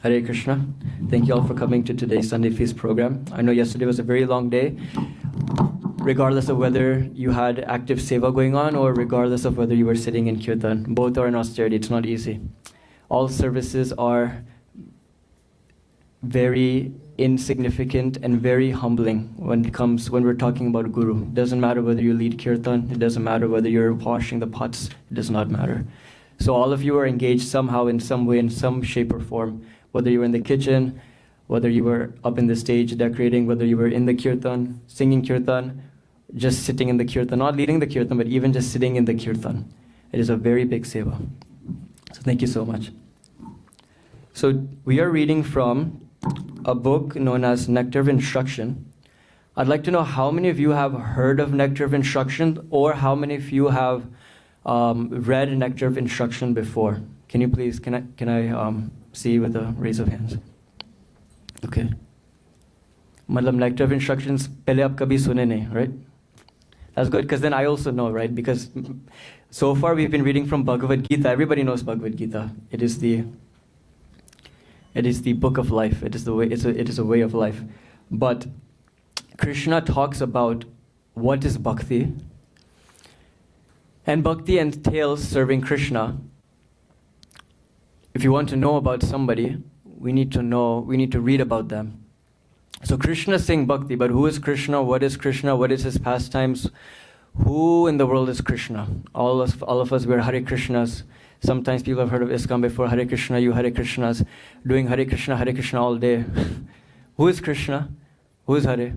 Hare Krishna. Thank you all for coming to today's Sunday Feast program. I know yesterday was a very long day. Regardless of whether you had active seva going on or regardless of whether you were sitting in Kirtan, both are in austerity. It's not easy. All services are very insignificant and very humbling when we're talking about Guru. It doesn't matter whether you lead Kirtan. It doesn't matter whether you're washing the pots. It does not matter. So all of you are engaged somehow, in some way, in some shape or form. Whether you were in the kitchen, whether you were up in the stage decorating, whether you were in the Kirtan, singing Kirtan, just sitting in the Kirtan, not leading the Kirtan, but even just sitting in the Kirtan. It is a very big seva. So thank you so much. So we are reading from a book known as Nectar of Instruction. I'd like to know how many of you have heard of Nectar of Instruction, or how many of you have read Nectar of Instruction before? Can you please, can I see with a raise of hands? Okay. Matlab Nectar of Instructions, pehle aap kabhi sune nahi, right? That's good, because then I also know, right? Because so far we've been reading from Bhagavad Gita. Everybody knows Bhagavad Gita. It is the book of life. It is a way of life. But Krishna talks about what is bhakti. And bhakti entails serving Krishna. If you want to know about somebody, we need to read about them. So Krishna is saying bhakti, but who is Krishna? What is Krishna? What is his pastimes? Who in the world is Krishna? All of us, we're Hare Krishnas. Sometimes people have heard of ISKCON before. Hare Krishna, you Hare Krishnas, doing Hare Krishna all day. Who is Krishna? Who is Hare?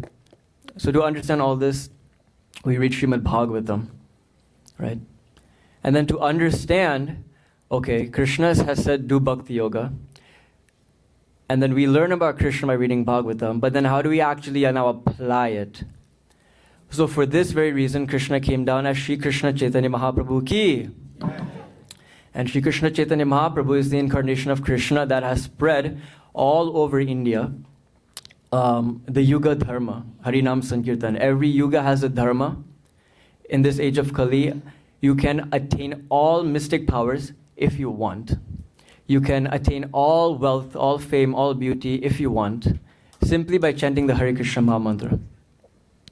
So to understand all this, we read Srimad Bhagavatam, right? And then to understand, okay, Krishna has said do bhakti yoga. And then we learn about Krishna by reading Bhagavatam, but then how do we actually now apply it? So for this very reason, Krishna came down as Shri Krishna Chaitanya Mahaprabhu ki. And Shri Krishna Chaitanya Mahaprabhu is the incarnation of Krishna that has spread all over India the Yuga Dharma, Harinam Sankirtan. Every Yuga has a Dharma. In this age of Kali, you can attain all mystic powers if you want. You can attain all wealth, all fame, all beauty if you want, simply by chanting the Hare Krishna Maha Mantra.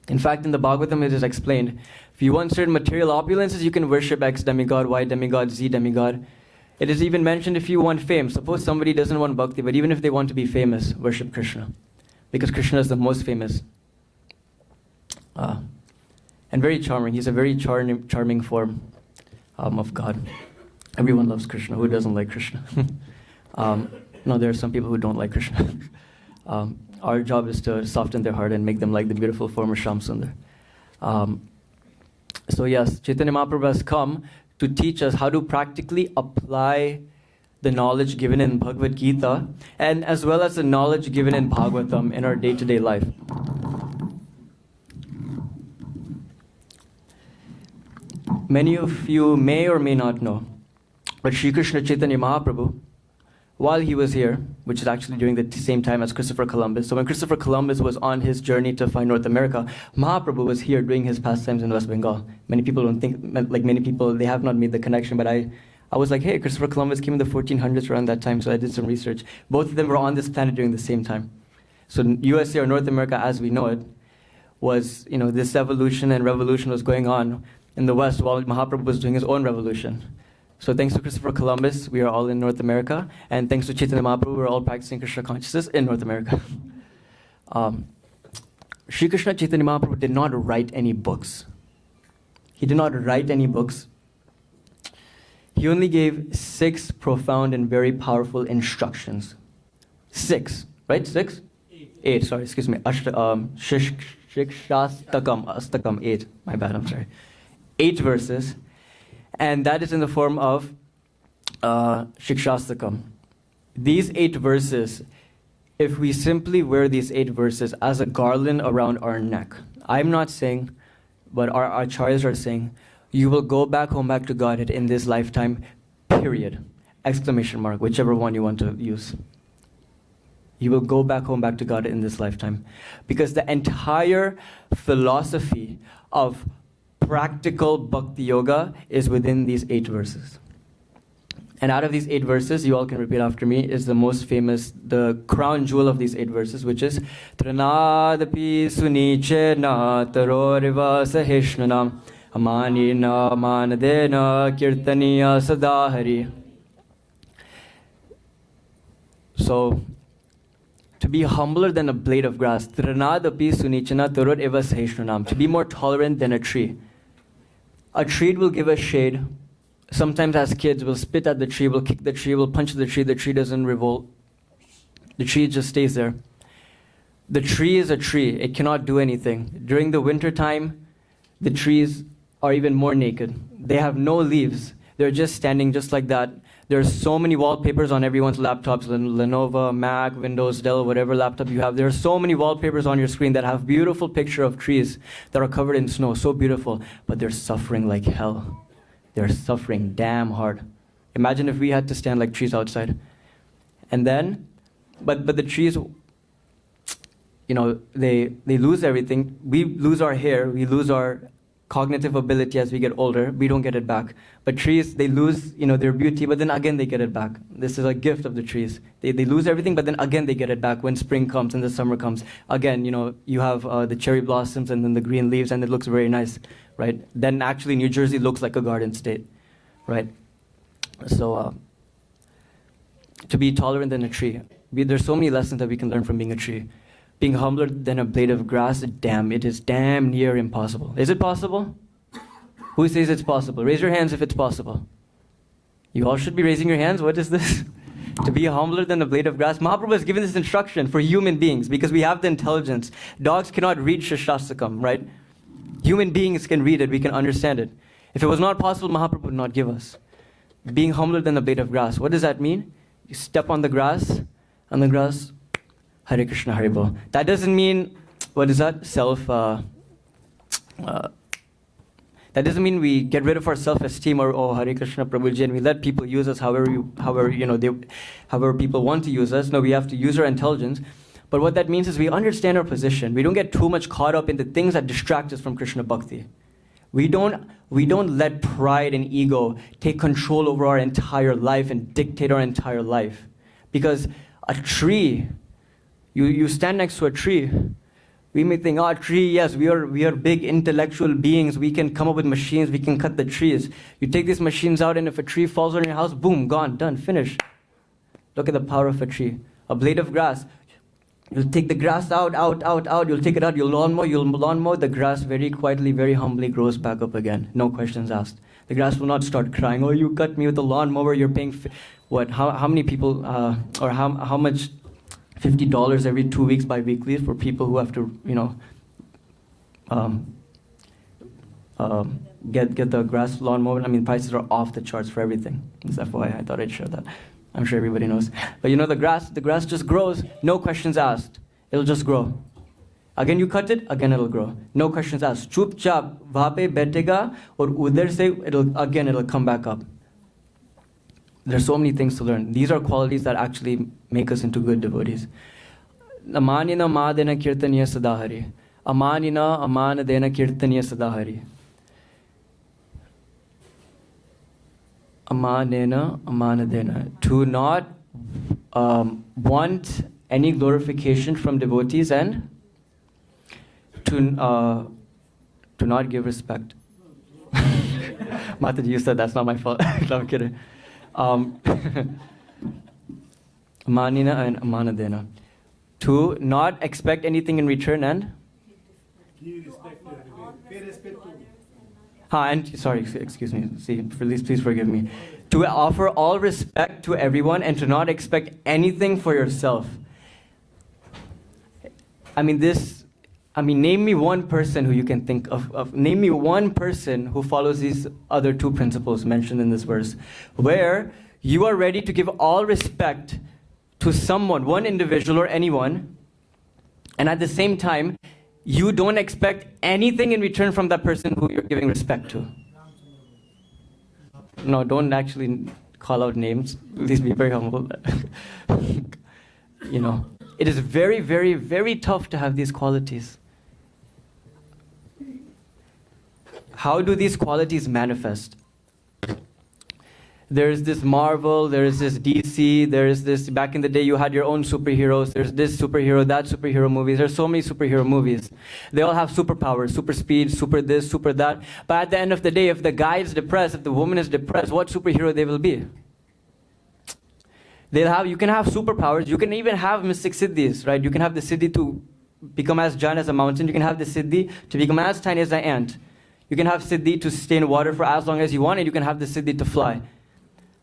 In fact, in the Bhagavatam it is explained, if you want certain material opulences, you can worship X demigod, Y demigod, Z demigod. It is even mentioned if you want fame. Suppose somebody doesn't want bhakti, but even if they want to be famous, worship Krishna. Because Krishna is the most famous. And very charming. He's a very charming form of God. Everyone loves Krishna. Who doesn't like Krishna? No, there are some people who don't like Krishna. Our job is to soften their heart and make them like the beautiful form of Shyam Sundar. So yes, Chaitanya Mahaprabhu has come to teach us how to practically apply the knowledge given in Bhagavad Gita, and as well as the knowledge given in Bhagavatam in our day-to-day life. Many of you may or may not know, but Sri Krishna Chaitanya Mahaprabhu, while he was here, which is actually during the same time as Christopher Columbus, so when Christopher Columbus was on his journey to find North America, Mahaprabhu was here doing his pastimes in West Bengal. Many people don't think, like many people, they have not made the connection, but I was like, hey, Christopher Columbus came in the 1400s around that time, so I did some research. Both of them were on this planet during the same time. So USA, or North America as we know it, was, this evolution and revolution was going on in the West while Mahaprabhu was doing his own revolution. So thanks to Christopher Columbus, we are all in North America, and thanks to Chaitanya Mahaprabhu, we're all practicing Krishna consciousness in North America. Sri Krishna Chaitanya Mahaprabhu did not write any books. He did not write any books. He only gave 6 profound and very powerful instructions. 6, right? 6? 8, sorry, excuse me. Shikshastakam, 8. My bad, I'm sorry. 8 verses. And that is in the form of Shikshastakam. These 8 verses, if we simply wear these 8 verses as a garland around our neck, I'm not saying, but our acharyas are saying, you will go back home back to Godhead in this lifetime, period. Exclamation mark, whichever one you want to use. You will go back home back to God in this lifetime. Because the entire philosophy of practical bhakti yoga is within these 8 verses. And out of these 8 verses, you all can repeat after me, is the most famous, the crown jewel of these 8 verses, which is Tranadapi Sunichena Taroriva Sahishnanam Amanina Manadena Kirtaniya Sadahari. So, to be humbler than a blade of grass, Tranadapi Sunichena Taroriva Sahishnanam, to be more tolerant than a tree. A tree will give us shade. Sometimes as kids, we'll spit at the tree, we'll kick the tree, we'll punch the tree doesn't revolt. The tree just stays there. The tree is a tree, it cannot do anything. During the winter time, the trees are even more naked. They have no leaves. They're just standing just like that. There are so many wallpapers on everyone's laptops, Lenovo, Mac, Windows, Dell, whatever laptop you have. There are so many wallpapers on your screen that have beautiful picture of trees that are covered in snow, so beautiful, but they're suffering like hell. They're suffering damn hard. Imagine if we had to stand like trees outside. And then, but the trees, you know, they lose everything. We lose our hair, we lose our cognitive ability as we get older. We don't get it back. But trees, they lose, you know, their beauty, but then again they get it back. This is a gift of the trees. They lose everything, but then again they get it back when spring comes and the summer comes. Again, you know, you have the cherry blossoms and then the green leaves, and it looks very nice, right? Then actually New Jersey looks like a garden state, right? So, to be tolerant than a tree. There's so many lessons that we can learn from being a tree. Being humbler than a blade of grass, it is damn near impossible. Is it possible? Who says it's possible? Raise your hands if it's possible. You all should be raising your hands. What is this? To be humbler than a blade of grass. Mahaprem has given this instruction for human beings because we have the intelligence. Dogs cannot read Shashastakam, right? Human beings can read it, we can understand it. If it was not possible, Mahaprem would not give us. Being humbler than a blade of grass. What does that mean? You step on the grass, Hare Krishna, Hare Bol. That doesn't mean, what is that? That doesn't mean we get rid of our self-esteem or, oh, Hare Krishna, Prabhuji, and we let people use us however people want to use us. No, we have to use our intelligence. But what that means is we understand our position. We don't get too much caught up in the things that distract us from Krishna Bhakti. We don't let pride and ego take control over our entire life and dictate our entire life. Because a tree, you stand next to a tree, we may think, oh, tree, yes, we are big intellectual beings. We can come up with machines, we can cut the trees. You take these machines out, and if a tree falls on your house, boom, gone, done, finished. Look at the power of a tree. A blade of grass. You'll take the grass out. You'll take it out, you'll lawn mow. The grass very quietly, very humbly grows back up again. No questions asked. The grass will not start crying, oh, you cut me with a lawnmower, you're paying, what, how many people, or how much, $50 every 2 weeks bi-weekly for people who have to, you know, get the grass lawnmower. I mean, prices are off the charts for everything. That's why I thought I'd share that. I'm sure everybody knows. But you know, the grass just grows, no questions asked. It'll just grow. Again, you cut it, again it'll grow. No questions asked. Chup chap, vape betega, or udhar se, it'll come back up. There's so many things to learn. These are qualities that actually make us into good devotees. Amanina madena kirtaniya sadahari. Amanina amanadena kirtaniya sadahari. Amanena amanadena. To not want any glorification from devotees and to not give respect. Mataji, you said that's not my fault. I'm kidding. Manina and amanadena. To not expect anything in return and? Sorry, excuse me. Please forgive me. To offer all respect to everyone and to not expect anything for yourself. Name me one person who you can think of. Name me one person who follows these other 2 principles mentioned in this verse, where you are ready to give all respect to someone, one individual or anyone, and at the same time, you don't expect anything in return from that person who you're giving respect to. No, don't actually call out names. Please be very humble. You know, it is very, very, very tough to have these qualities. How do these qualities manifest? There's this Marvel, there's this DC, there's this, back in the day you had your own superheroes, there's this superhero, that superhero movies, there's so many superhero movies. They all have superpowers, super speed, super this, super that. But at the end of the day, if the guy is depressed, if the woman is depressed, what superhero they will be? You can have superpowers, you can even have mystic siddhis, right? You can have the siddhi to become as giant as a mountain, you can have the siddhi to become as tiny as an ant. You can have siddhi to stay in water for as long as you want, and you can have the siddhi to fly.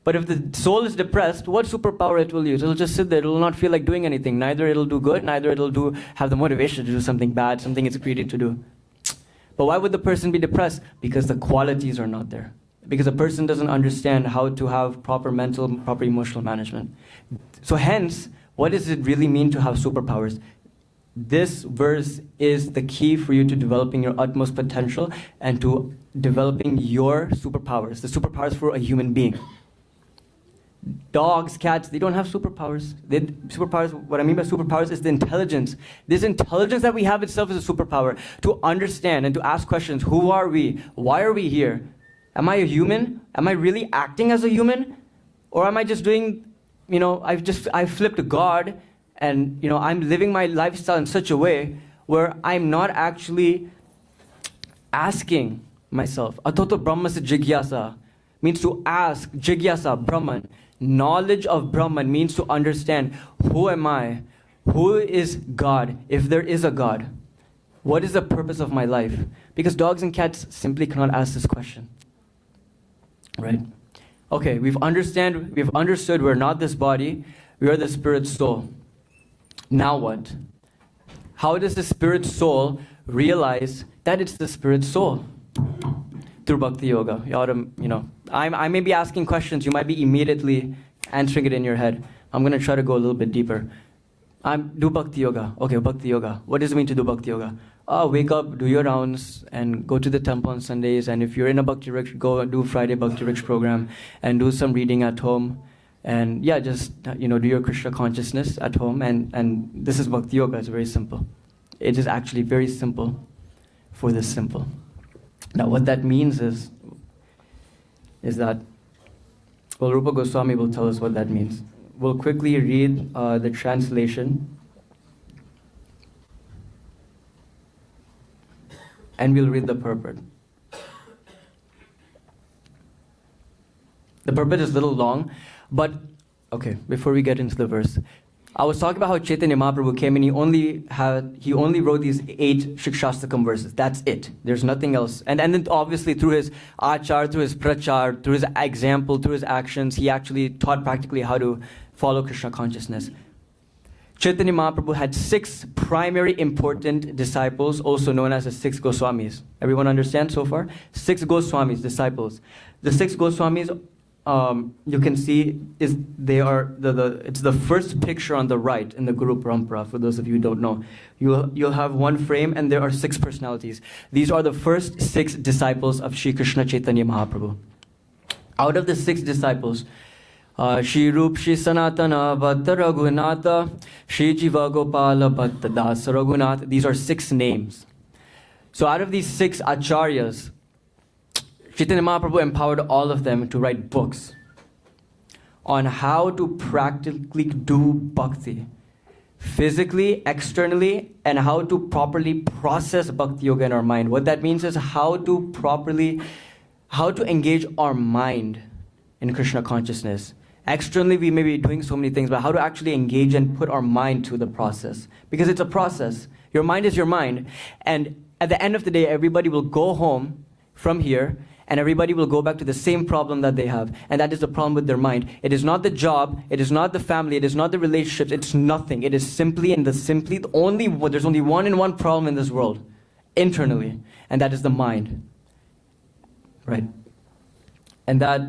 But if the soul is depressed, what superpower it will use? It'll just sit there. It will not feel like doing anything. Neither it'll do good, neither it'll have the motivation to do something bad, something it's created to do. But why would the person be depressed? Because the qualities are not there. Because a person doesn't understand how to have proper mental, proper emotional management. So hence, what does it really mean to have superpowers? This verse is the key for you to developing your utmost potential and to developing your superpowers, the superpowers for a human being. Dogs, cats, they don't have superpowers. Superpowers. What I mean by superpowers is the intelligence. This intelligence that we have itself is a superpower. To understand and to ask questions. Who are we? Why are we here? Am I a human? Am I really acting as a human? Or am I just doing, I've flipped God and, I'm living my lifestyle in such a way where I'm not actually asking myself. Atoto Brahmasya jigyasa means to ask, jigyasa, Brahman. Knowledge of Brahman means to understand, who am I? Who is God, if there is a God? What is the purpose of my life? Because dogs and cats simply cannot ask this question. Right? Okay, we've understood we're not this body, we are the spirit soul. Now what? How does the spirit soul realize that it's the spirit soul? Through Bhakti Yoga. I may be asking questions, you might be immediately answering it in your head. I'm going to try to go a little bit deeper. Do Bhakti Yoga. Okay, Bhakti Yoga. What does it mean to do Bhakti Yoga? Wake up, do your rounds, and go to the temple on Sundays. And if you're in a Bhakti Riksha, go do Friday Bhakti Riksha program and do some reading at home. And just do your Krishna consciousness at home. And this is Bhakti Yoga. It's very simple. It is actually very simple for this simple. Now, what that means is that, Rupa Goswami will tell us what that means. We'll quickly read the translation, and we'll read the purport. The purport is a little long, but, okay, before we get into the verse, I was talking about how Chaitanya Mahaprabhu came and he only wrote these 8 Shikshastakam verses. That's it. There's nothing else. And then obviously through his achar, through his prachar, through his example, through his actions, he actually taught practically how to follow Krishna consciousness. Chaitanya Mahaprabhu had 6 primary important disciples, also known as the 6 Goswamis. Everyone understand so far? 6 Goswamis, disciples. The 6 Goswamis, you can see it's the first picture on the right in the Guru Parampara. For those of you who don't know, you'll have one frame and there are 6 personalities. These are the first 6 disciples of Shri Krishna Chaitanya Mahaprabhu. Out of the 6 disciples, Shri Rup, Shri Sanatana, Bhatta Raghunatha, Shri Jiva Gopala, Bhatta Dasa Raghunath. These are 6 names. So out of these 6 acharyas, Chaitanya Mahaprabhu empowered all of them to write books on how to practically do bhakti, physically, externally, and how to properly process bhakti yoga in our mind. What that means is how to engage our mind in Krishna consciousness. Externally, we may be doing so many things, but how to actually engage and put our mind to the process. Because it's a process. Your mind is your mind. And at the end of the day, everybody will go home from here and everybody will go back to the same problem that they have. And that is the problem with their mind. It is not the job, it is not the family, it is not the relationships, it's nothing. It is there's only one problem in this world, internally, and that is the mind. Right? And that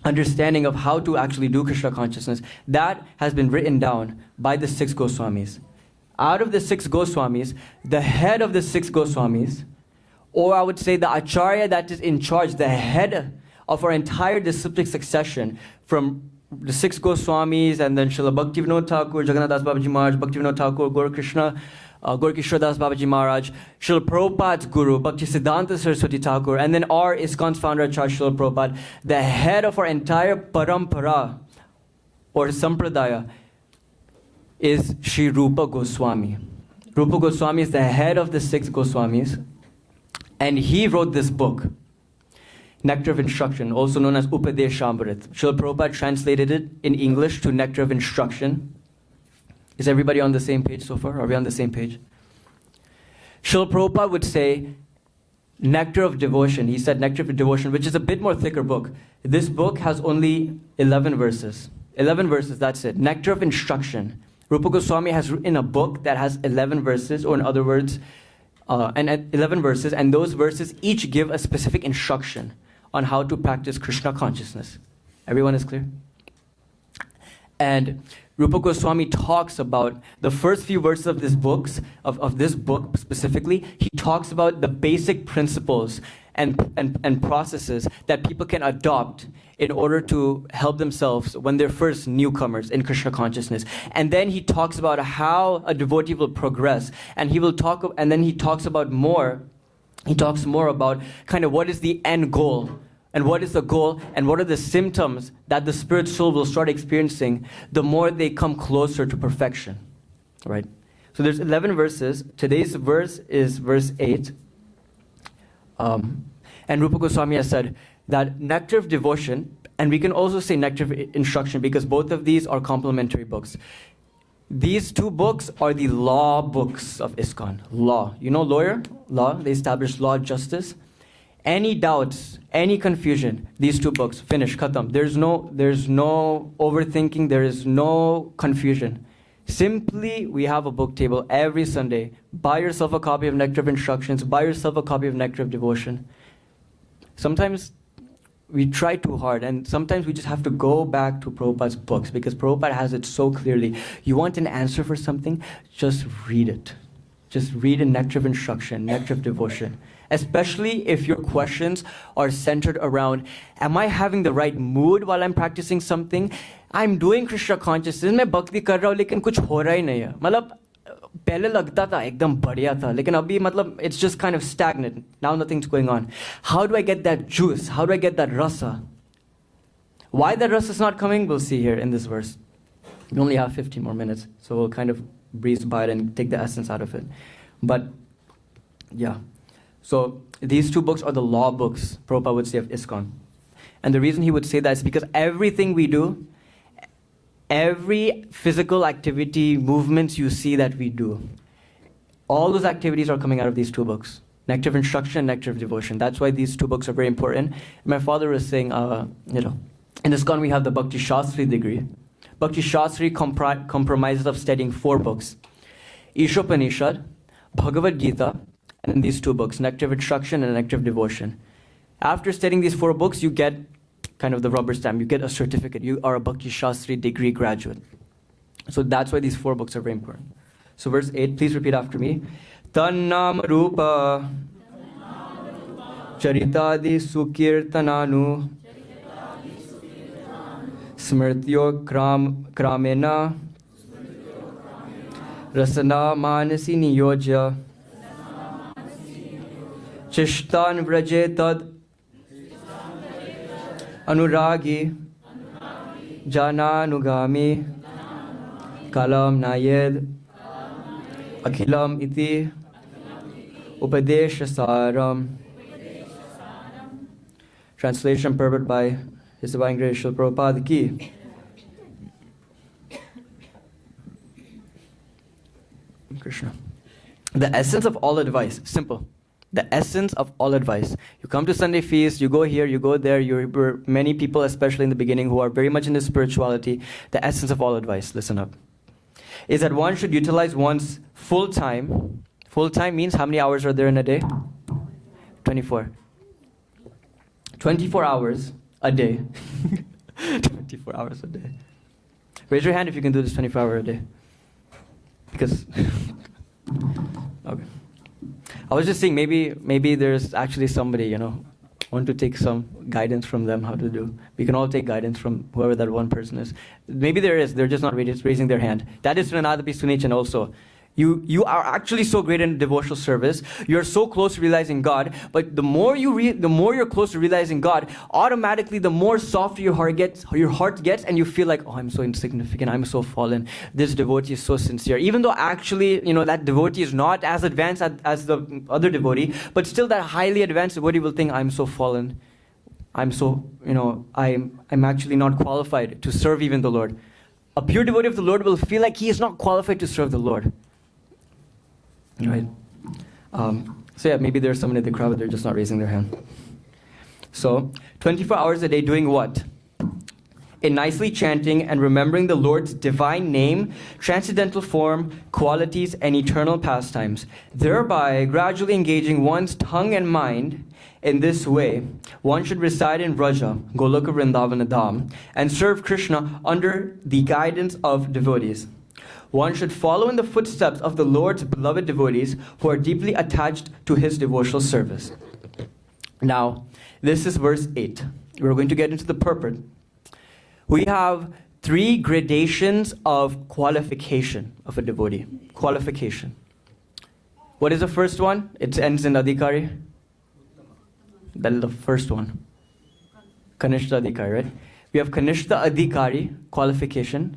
understanding of how to actually do Krishna consciousness, that has been written down by the 6 Goswamis. Out of the 6 Goswamis, the head of the 6 Goswamis, or I would say the acharya that is in charge, the head of our entire disciplic succession, from the 6 Goswamis and then Srila Bhaktivinoda Thakur, Jagannath Das Babaji Maharaj, Bhaktivinoda Thakur, Gaura Krishna, Gorkishore Das Babaji Maharaj, Srila Prabhupada's guru, Bhaktisiddhanta Saraswati Thakur, and then our ISKCON's founder, Acharya Srila Prabhupada, the head of our entire parampara or sampradaya is Sri Rupa Goswami. Rupa Goswami is the head of the 6 Goswamis, and he wrote this book, Nectar of Instruction, also known as Upadeshamrit. Srila Prabhupada translated it in English to Nectar of Instruction. Is everybody on the same page so far? Are we on the same page? Srila Prabhupada would say Nectar of Devotion. He said Nectar of Devotion, which is a bit more thicker book. This book has only 11 verses. 11 verses, that's it. Nectar of Instruction. Rupa Goswami has written a book that has 11 verses, or in other words, 11 verses, and those verses each give a specific instruction on how to practice Krishna consciousness. Everyone is clear? And Rupa Goswami talks about the first few verses of this book specifically. He talks about the basic principles and processes that people can adopt in order to help themselves when they're first newcomers in Krishna consciousness. And then he talks about how a devotee will progress, and then he talks more about kind of what is the end goal, and what is the goal, and what are the symptoms that the spirit soul will start experiencing the more they come closer to perfection, right? So there's 11 verses. Today's verse is verse 8. And Rupa Goswami has said that Nectar of Devotion, and we can also say Nectar of Instruction because both of these are complementary books. These 2 books are the law books of ISKCON. Law. You know lawyer? Law. They establish law, justice. Any doubts, any confusion, these 2 books, finish, khatam. There's no overthinking, there is no confusion. Simply, we have a book table every Sunday. Buy yourself a copy of Nectar of Instructions, buy yourself a copy of Nectar of Devotion. Sometimes we try too hard, and sometimes we just have to go back to Prabhupada's books because Prabhupada has it so clearly. You want an answer for something? Just read it. Just read in Nectar of Instruction, Nectar of Devotion. Especially if your questions are centered around, am I having the right mood while I'm practicing something? I'm doing Krishna consciousness, मैं भक्ति कर रहा हूँ लेकिन कुछ हो रहा ही नहीं है. मतलब पहले लगता था एकदम बढ़िया था, लेकिन अभी मतलब it's just kind of stagnant. Now nothing's going on. How do I get that juice? How do I get that rasa? Why that rasa is not coming, we'll see here in this verse. We only have 15 more minutes, so we'll kind of breeze by it and take the essence out of it. But yeah. So these 2 books are the law books, Prabhupada would say, of ISKCON. And the reason he would say that is because everything we do, every physical activity, movements you see that we do, all those activities are coming out of these 2 books. Nectar of Instruction, Nectar of Devotion. That's why these 2 books are very important. My father was saying, in ISKCON we have the Bhakti Shastri degree. Bhakti Shastri comprises of studying 4 books. Ishopanishad, Bhagavad Gita, and in these 2 books, Nectar of Instruction and Nectar of Devotion. After studying these 4 books, you get kind of the rubber stamp. You get a certificate. You are a Bhakti Shastri degree graduate. So that's why these 4 books are very important. So verse 8, please repeat after me. Tannam Rupa Charitadi Sukirtananu Smrtyo Kramena Rasana Manasi Niyojya Chishtan Vraje Tad Anuragi Jananugami Kalam Nayed Akhilam Iti Upadeshasaram. Translation purport by His Divine Grace Srila Prabhupada Ki. Krishna. The essence of all advice, simple. The essence of all advice. You come to Sunday feast, you go here, you go there, you're many people, especially in the beginning, who are very much into spirituality. The essence of all advice, listen up, is that one should utilize one's full time. Full time means how many hours are there in a day? 24. 24 hours a day. 24 hours a day. Raise your hand if you can do this 24 hours a day. Because, okay. I was just saying, maybe there's actually somebody, want to take some guidance from them how to do. We can all take guidance from whoever that one person is. Maybe there is, they're just not raising their hand. That is Srinadapi Sunichan also. You are actually so great in devotional service. You're so close to realizing God. But the more you're close to realizing God, automatically the more softer your heart gets, and you feel like, oh, I'm so insignificant. I'm so fallen. This devotee is so sincere. Even though actually, that devotee is not as advanced as the other devotee, but still that highly advanced devotee will think, I'm so fallen. I'm so, I'm actually not qualified to serve even the Lord. A pure devotee of the Lord will feel like he is not qualified to serve the Lord. Right? So maybe there's someone in the crowd, but they're just not raising their hand. So, 24 hours a day doing what? In nicely chanting and remembering the Lord's divine name, transcendental form, qualities, and eternal pastimes, thereby gradually engaging one's tongue and mind in this way. One should reside in Vraja, Goloka Vrindavana Dham, and serve Krishna under the guidance of devotees. One should follow in the footsteps of the Lord's beloved devotees who are deeply attached to his devotional service. Now, this is verse 8. We're going to get into the purport. We have 3 gradations of qualification of a devotee. Qualification. What is the first one? It ends in Adhikari. That is the first one. Kanishta Adhikari, right? We have Kanishta Adhikari, qualification,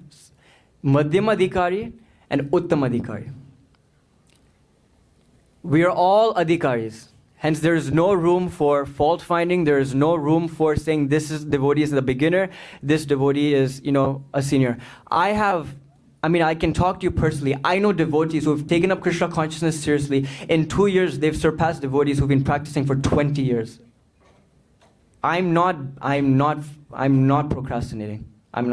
Madhyam Adhikari, and Uttam Adhikari. We are all Adhikaris. Hence, there is no room for fault finding. There is no room for saying this devotee is the beginner, this devotee is, a senior. I can talk to you personally. I know devotees who have taken up Krishna consciousness seriously. In 2 years, they've surpassed devotees who've been practicing for 20 years. I'm not procrastinating. I'm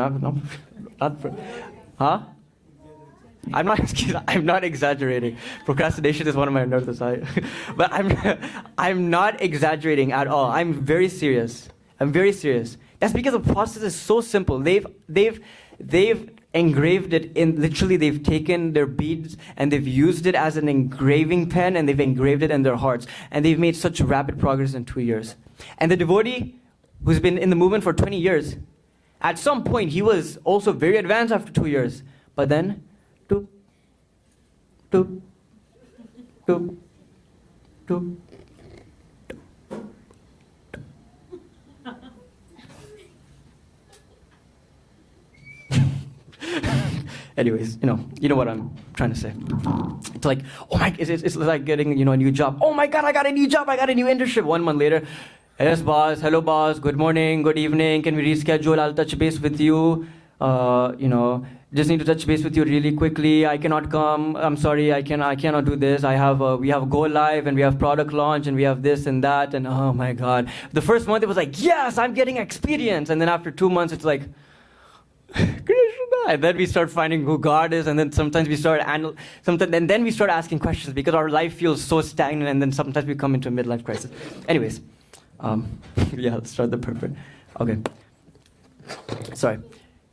not exaggerating. Procrastination is one of my nervous side. But I'm not exaggerating at all. I'm very serious. That's because the process is so simple. They've engraved it in, literally they've taken their beads and they've used it as an engraving pen and they've engraved it in their hearts. And they've made such rapid progress in 2 years. And the devotee who's been in the movement for 20 years, at some point he was also very advanced after 2 years. But then, anyways, you know what I'm trying to say. It's like, oh my, it's like getting, a new job. Oh my God, I got a new job. I got a new internship. 1 month later, yes, boss. Hello, boss. Good morning. Good evening. Can we reschedule? I'll touch base with you. Just need to touch base with you really quickly. I cannot come. I'm sorry. I cannot do this. We have go live and we have product launch and we have this and that. And oh my God. The first month it was like, yes, I'm getting experience. And then after 2 months, it's like, Krishna. And then we start finding who God is. And then sometimes we start and then we start asking questions because our life feels so stagnant. And then sometimes we come into a midlife crisis. Anyways, let's start the purport. Okay. Sorry.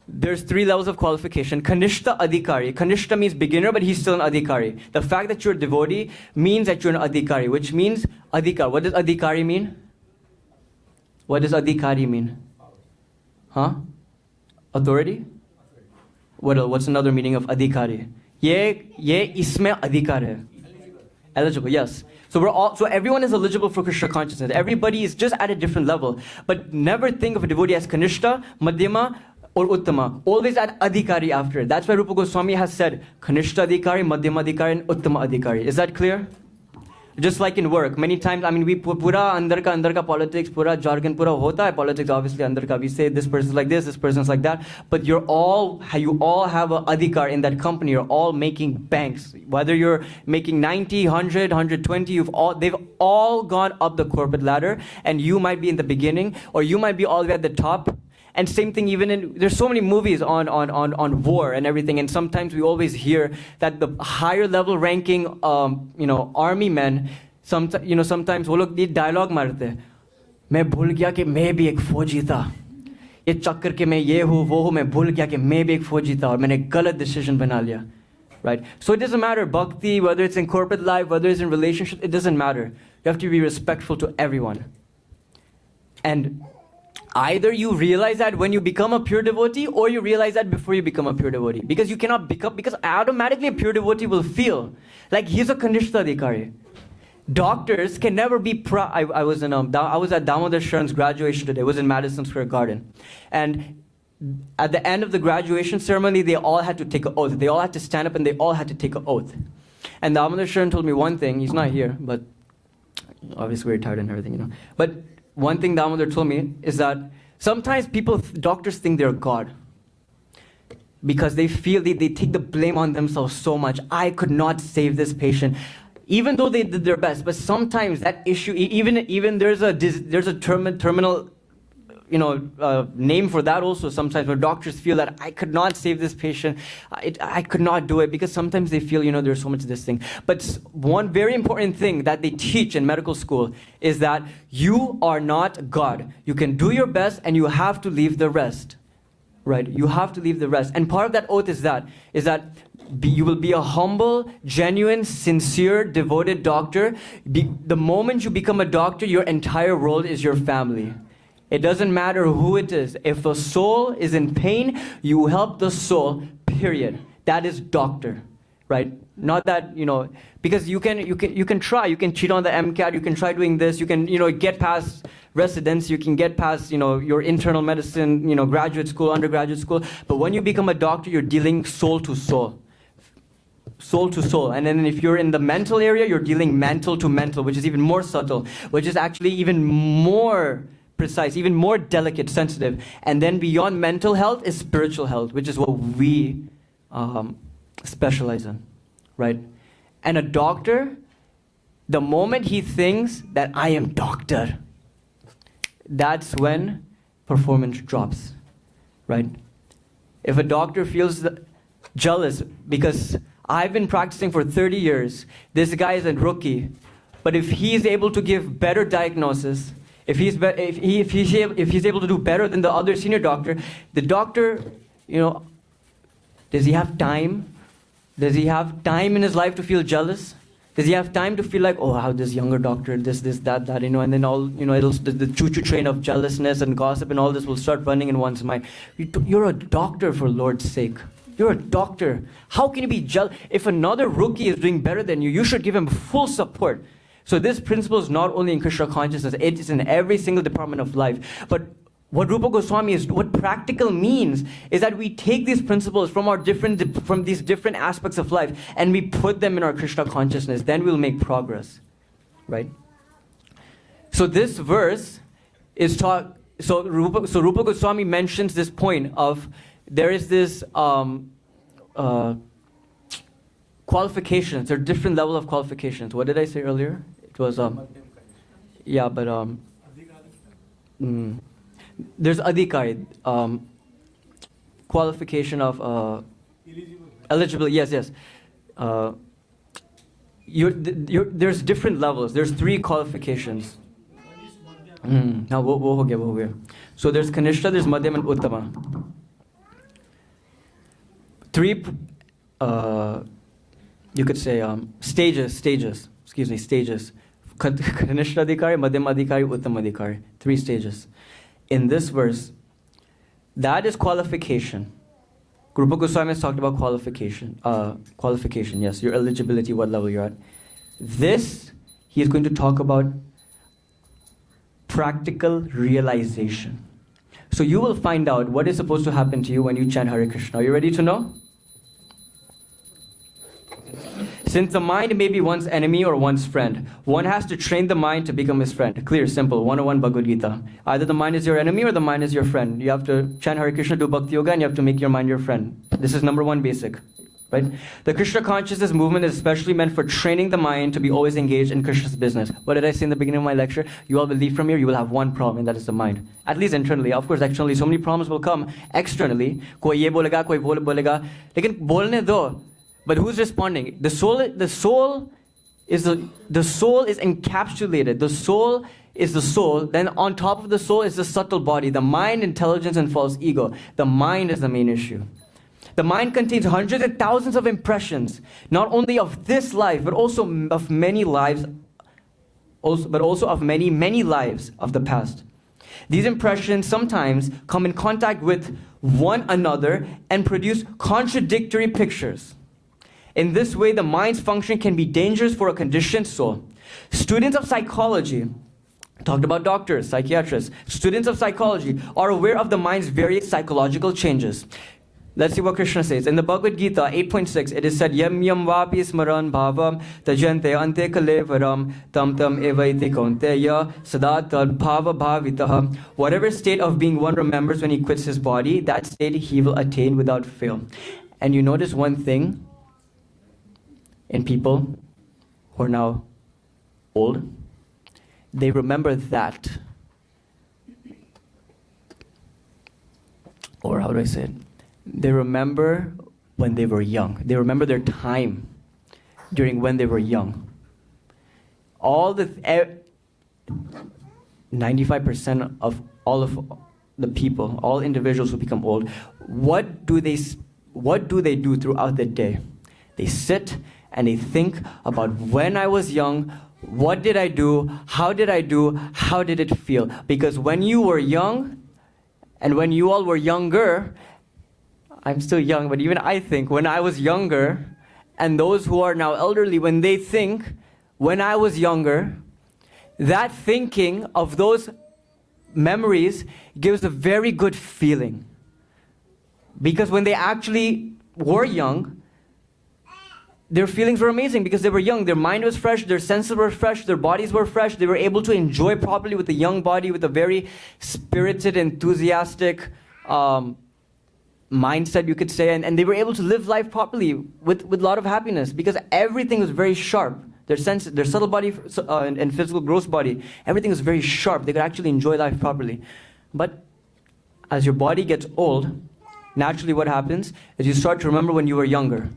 There's 3 levels of qualification. Kanishta Adhikari. Kanishta means beginner, but he's still an Adhikari. The fact that you're a devotee means that you're an Adhikari, which means Adhikar. What does Adhikari mean? What does Adhikari mean? Huh? Authority? What's another meaning of Adhikari? Ye isme Adhikar hai. Eligible, yes. So everyone is eligible for Krishna consciousness. Everybody is just at a different level. But never think of a devotee as Kanishta, Madhyama, or Uttama. Always add Adhikari after it. That's why Rupa Goswami has said Kanishta Adhikari, Madhyama Adhikari, and Uttama Adhikari. Is that clear? Just like in work, many times, we pura andar ka politics, pura jargon, pura hota hai politics, obviously andar ka. We say this person's like this person's like that. But you all have a adhikar in that company. You're all making banks. Whether you're making 90, 100, 120, they've all gone up the corporate ladder, and you might be in the beginning, or you might be all the way at the top. And same thing even there's so many movies on war and everything, and sometimes we always hear that the higher level ranking, army men, sometimes वो लोग ये dialogue मारते हैं, मैं भूल गया कि मैं भी एक फौजी था, ये चक्कर के मैं ये हूँ वो हूँ, मैं भूल गया कि मैं भी एक फौजी था और मैंने गलत decision बना लिया. Right? So it doesn't matter, bhakti, whether it's in corporate life, whether it's in relationship, it doesn't matter. You have to be respectful to everyone. And Either you realize that when you become a pure devotee, or you realize that before you become a pure devotee. Because you cannot become, because automatically a pure devotee will feel like he's a Kanishta Adhikari. Doctors can never be I was at Damodar Sharan's graduation today. It was in Madison Square Garden. And at the end of the graduation ceremony, they all had to take an oath. They all had to stand up and they all had to take an oath. And Damodar Sharan told me one thing. He's not here, but obviously we're tired and everything, you know. But one thing Damodar told me is that sometimes doctors think they're God. Because they feel they take the blame on themselves so much. I could not save this patient. Even though they did their best. But sometimes that issue, even there's a terminal name for that also sometimes, where doctors feel that I could not save this patient, I could not do it, because sometimes they feel, there's so much of this thing. But one very important thing that they teach in medical school is that you are not God. You can do your best and you have to leave the rest. Right? You have to leave the rest. And part of that oath is that you will be a humble, genuine, sincere, devoted doctor. The moment you become a doctor, your entire world is your family. It doesn't matter who it is. If a soul is in pain, you help the soul, period. That is doctor, right? Not that, because you can try. You can cheat on the MCAT. You can try doing this. You can, get past residence. You can get past, your internal medicine, graduate school, undergraduate school. But when you become a doctor, you're dealing soul to soul. Soul to soul. And then if you're in the mental area, you're dealing mental to mental, which is even more subtle, which is actually even more precise, even more delicate, sensitive. And then beyond mental health is spiritual health, which is what we specialize in, right? And a doctor, the moment he thinks that I am doctor, that's when performance drops, right? If a doctor feels jealous because I've been practicing for 30 years, this guy is a rookie, but if he's able to give better diagnosis, if he's able to do better than the other senior doctor, the doctor, does he have time? Does he have time in his life to feel jealous? Does he have time to feel like, oh, how this younger doctor, this, that, and then all, the choo-choo train of jealousness and gossip and all this will start running in one's mind. You're a doctor, for Lord's sake. You're a doctor. How can you be jealous? If another rookie is doing better than you, you should give him full support. So this principle is not only in Krishna consciousness, it is in every single department of life. But what Rupa Goswami what practical means is that we take these principles from these different aspects of life and we put them in our Krishna consciousness. Then we'll make progress, right? So this verse is taught. So Rupa Goswami mentions this point of there is this qualifications. There are different levels of qualifications. What did I say earlier? It was yeah, but there's adhikari, qualification of eligible. Yes. There's different levels. There's 3 qualifications. Now wo ho gaya. So there's Kanishta, there's Madhyam, and Uttama. 3, you could say stages. Kanishta Adhikari, Madhyam Adhikari, Uttama Adhikari. 3 stages. In this verse, that is qualification. Rupa Goswami has talked about qualification. Qualification, yes, your eligibility, what level you're at. This, he is going to talk about practical realization. So you will find out what is supposed to happen to you when you chant Hare Krishna. Are you ready to know? Since the mind may be one's enemy or one's friend, one has to train the mind to become his friend. Clear, simple, 101 Bhagavad Gita. Either the mind is your enemy or the mind is your friend. You have to chant Hare Krishna, do Bhakti Yoga, and you have to make your mind your friend. This is number 1 basic, right? The Krishna consciousness movement is especially meant for training the mind to be always engaged in Krishna's business. What did I say in the beginning of my lecture? You all will leave from here, you will have one problem, and that is the mind. At least internally. Of course, externally, so many problems will come externally. Koi ye bolega, koi wo bolega. Lekin bolne do. But who's responding? The soul is encapsulated. The soul is the soul. Then on top of the soul is the subtle body, the mind, intelligence, and false ego. The mind is the main issue. The mind contains hundreds and thousands of impressions, not only of this life, but also of many lives, but also of many lives of the past. These impressions sometimes come in contact with one another and produce contradictory pictures. In this way, the mind's function can be dangerous for a conditioned soul. Students of psychology, talked about doctors, psychiatrists, students of psychology are aware of the mind's various psychological changes. Let's see what Krishna says. In the Bhagavad Gita 8.6, it is said, Yam yam vapi smaran bhavam tajante ante kalevaram tam tam evaiti kaunteya sadat bhava bhavitaha. Whatever state of being one remembers when he quits his body, that state he will attain without fail. And you notice one thing in people who are now old, they remember that. Or how do I say it? They remember when they were young. They remember their time during when they were young. 95% of all of the people, all individuals who become old, what do they do throughout the day? They sit and they think about when I was young, what did I do? How did I do? How did it feel? Because when you were young and when you all were younger, I'm still young, but even I think when I was younger, and those who are now elderly, when they think when I was younger, that thinking of those memories gives a very good feeling. Because when they actually were young, their feelings were amazing because they were young. Their mind was fresh, their senses were fresh, their bodies were fresh. They were able to enjoy properly with a young body, with a very spirited, enthusiastic mindset, you could say. And they were able to live life properly with a lot of happiness because everything was very sharp. Their senses, their subtle body and physical gross body, everything was very sharp. They could actually enjoy life properly. But as your body gets old, naturally what happens is you start to remember when you were younger.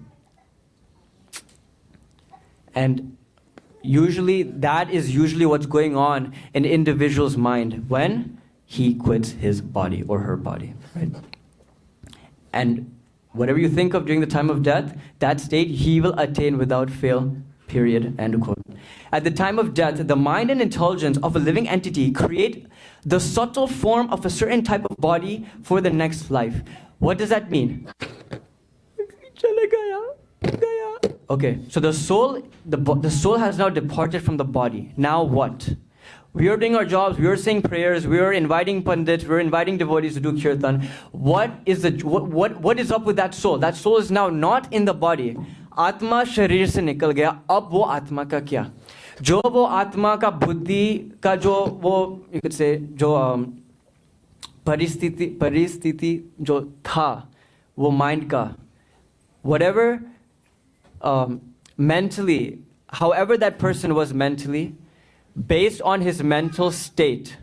And usually, that is usually what's going on in an individual's mind when he quits his body or her body, right? And whatever you think of during the time of death, that state he will attain without fail, period, end quote. At the time of death, the mind and intelligence of a living entity create the subtle form of a certain type of body for the next life. What does that mean? Okay, so the soul has now departed from the body. Now what? We are doing our jobs, we are saying prayers, we are inviting pandits, we are inviting devotees to do Kirtan. What is up with that soul? That soul is now not in the body. Atma sharir se nikal gaya, ab wo atma ka kya? Jo wo atma ka buddhi ka jo wo, you could say, jo paristiti jo tha, wo mind ka. Whatever mentally, however that person was mentally, based on his mental state.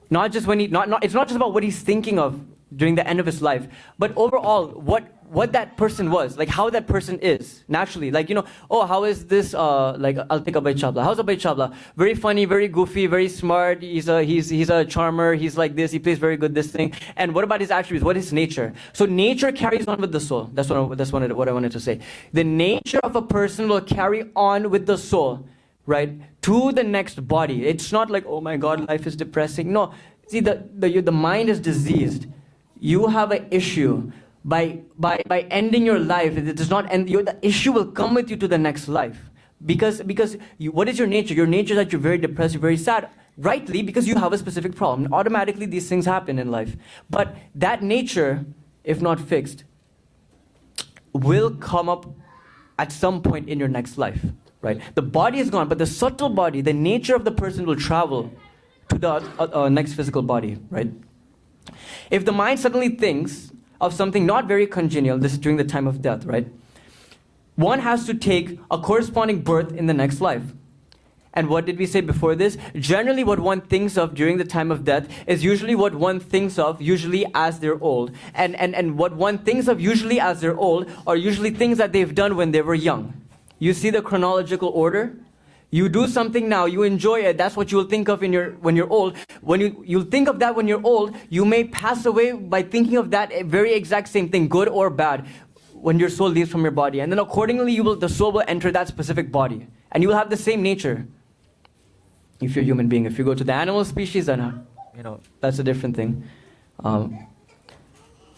Not just when it's not just about what he's thinking of during the end of his life, but overall what that person was, like how that person is naturally. Like, oh, how is this? Like, I'll pick up Abhay Chawla. How's Abhay Chawla? Very funny, very goofy, very smart. He's a charmer. He's like this. He plays very good this thing. And what about his attributes? What is nature? So nature carries on with the soul. That's what I wanted to say. The nature of a person will carry on with the soul, right, to the next body. It's not like, oh my God, life is depressing. No, see, the mind is diseased. You have an issue. By ending your life, it does not end. The issue will come with you to the next life. Because what is your nature? Your nature is that you're very depressed, you're very sad. Rightly, because you have a specific problem. Automatically, these things happen in life. But that nature, if not fixed, will come up at some point in your next life. Right? The body is gone, but the subtle body, the nature of the person will travel to the next physical body. Right? If the mind suddenly thinks of something not very congenial, this is during the time of death, right? One has to take a corresponding birth in the next life. And what did we say before this? Generally, what one thinks of during the time of death is usually what one thinks of usually as they're old. And what one thinks of usually as they're old are usually things that they've done when they were young. You see the chronological order? You do something now, you enjoy it, that's what you will think of when you're old. When you'll think of that when you're old, you may pass away by thinking of that very exact same thing, good or bad, when your soul leaves from your body. And then accordingly, the soul will enter that specific body. And you will have the same nature. if you're a human being. If you go to the animal species, then that's a different thing.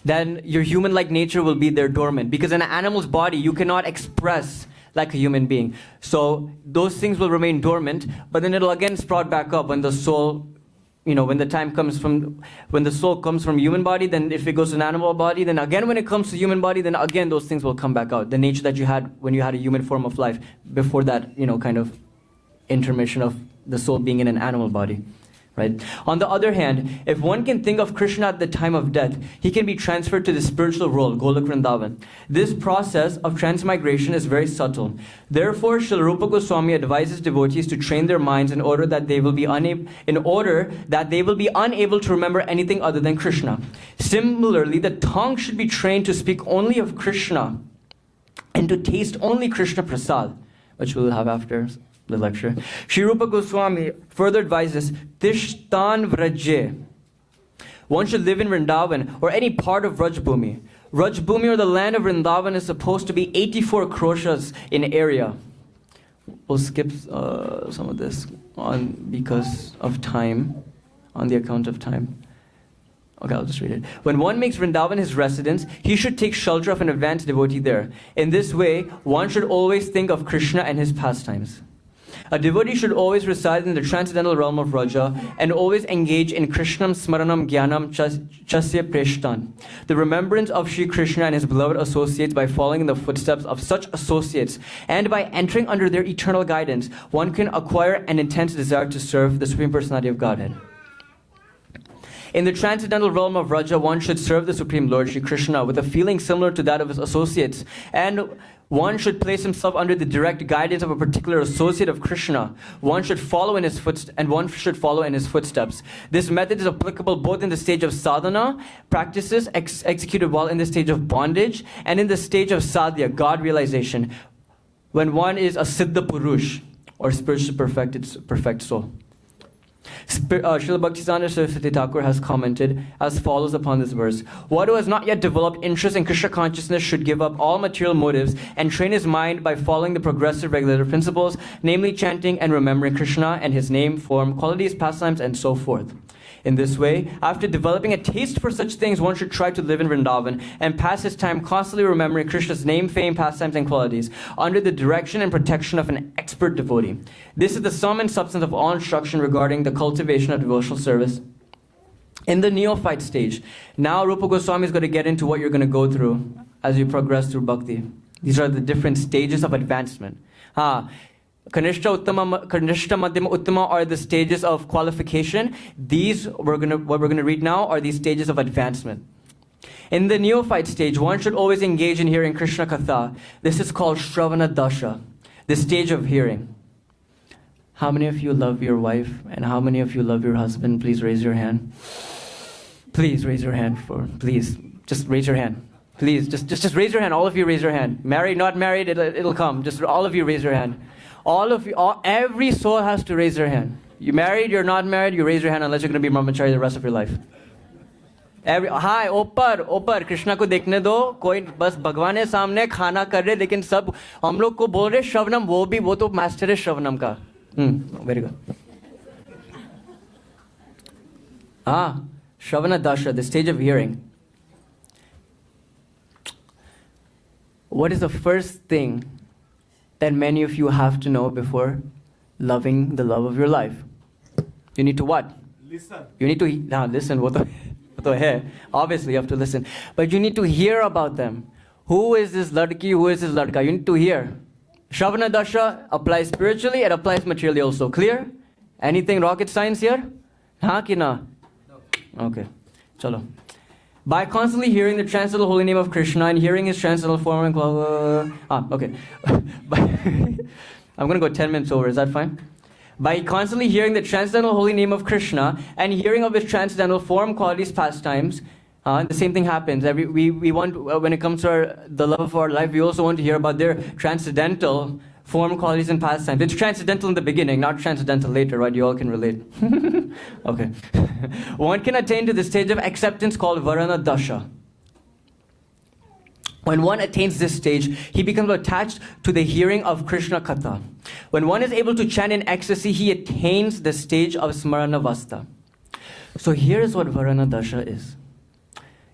Then your human-like nature will be there dormant, because in an animal's body you cannot express like a human being. So those things will remain dormant, but then it'll again sprout back up when the soul, when the soul comes from human body. Then if it goes to an animal body, then again when it comes to human body, then again those things will come back out. The nature that you had when you had a human form of life before that, kind of intermission of the soul being in an animal body. Right? On the other hand, if one can think of Krishna at the time of death, he can be transferred to the spiritual world, Golok Vrindavan. This process of transmigration is very subtle. Therefore, Srila Rupa Goswami advises devotees to train their minds in order that they will be unable to remember anything other than Krishna. Similarly, the tongue should be trained to speak only of Krishna and to taste only Krishna Prasad, which we'll have after the lecture. Sri Rupa Goswami further advises, Tishtan Vraje. One should live in Vrindavan or any part of Rajbhumi. Rajbhumi, or the land of Vrindavan, is supposed to be 84 kroshas in area. We'll skip some of this because of time, on the account of time. Okay, I'll just read it. When one makes Vrindavan his residence, he should take shelter of an advanced devotee there. In this way, one should always think of Krishna and his pastimes. A devotee should always reside in the transcendental realm of Raja and always engage in Krishnam Smaranam Gyanam Chasya Preshtan, the remembrance of Sri Krishna and his beloved associates by following in the footsteps of such associates, and by entering under their eternal guidance, one can acquire an intense desire to serve the Supreme Personality of Godhead. In the transcendental realm of Raja, one should serve the Supreme Lord Sri Krishna with a feeling similar to that of his associates, and one should place himself under the direct guidance of a particular associate of Krishna. One should follow in his footsteps. This method is applicable both in the stage of sadhana, practices executed while in the stage of bondage, and in the stage of sadhya, God realization, when one is a siddha purush, or spiritually perfect soul. Srila Bhaktisiddhanta Saraswati Thakur has commented as follows upon this verse. One who has not yet developed interest in Krishna consciousness should give up all material motives and train his mind by following the progressive regulative principles, namely chanting and remembering Krishna and his name, form, qualities, pastimes, and so forth. In this way, after developing a taste for such things, one should try to live in Vrindavan and pass his time constantly remembering Krishna's name, fame, pastimes, and qualities under the direction and protection of an expert devotee. This is the sum and substance of all instruction regarding the cultivation of devotional service. In the neophyte stage, now Rupa Goswami is going to get into what you're going to go through as you progress through bhakti. These are the different stages of advancement. Kanishta, Uttama, Madhyama, Uttama are the stages of qualification. These, what we're going to read now, are these stages of advancement. In the neophyte stage, one should always engage in hearing Krishna Katha. This is called Shravana Dasha, the stage of hearing. How many of you love your wife and how many of you love your husband? Please raise your hand. Please raise your hand please, just raise your hand. Please, just raise your hand. All of you raise your hand. Married, not married, it'll come. Just all of you raise your hand. All of you, every soul has to raise their hand. You married, you're not married, you raise your hand unless you're going to be brahmachari the rest of your life. Hi, ऊपर कृष्णा को देखने दो, कोई बस भगवान है सामने खाना कर रहे, लेकिन सब हम लोग को बोल रहे श्रवणम, वो तो मास्टर है श्रवणम का. Very good. Shravana Dasha, the stage of hearing. What is the first thing that many of you have to know before loving the love of your life? You need to what? Listen. You need to listen. Obviously, you have to listen. But you need to hear about them. Who is this ladki? Who is this ladka? You need to hear. Shravana Dasha applies spiritually, it applies materially also. Clear? Anything rocket science here? Ha ki na? No. Okay. Chalo. By constantly hearing the transcendental holy name of Krishna and hearing his transcendental form and okay. I'm going to go 10 minutes over. Is that fine? By constantly hearing the transcendental holy name of Krishna and hearing of his transcendental form, qualities, pastimes, the same thing happens. We want, when it comes to the love of our life, we also want to hear about their transcendental form, qualities, and pastimes. It's transcendental in the beginning, not transcendental later, right? You all can relate. Okay. One can attain to the stage of acceptance called Varana Dasha. When one attains this stage, he becomes attached to the hearing of Krishna Katha. When one is able to chant in ecstasy, he attains the stage of Smaranavastha. So here's what Varana Dasha is.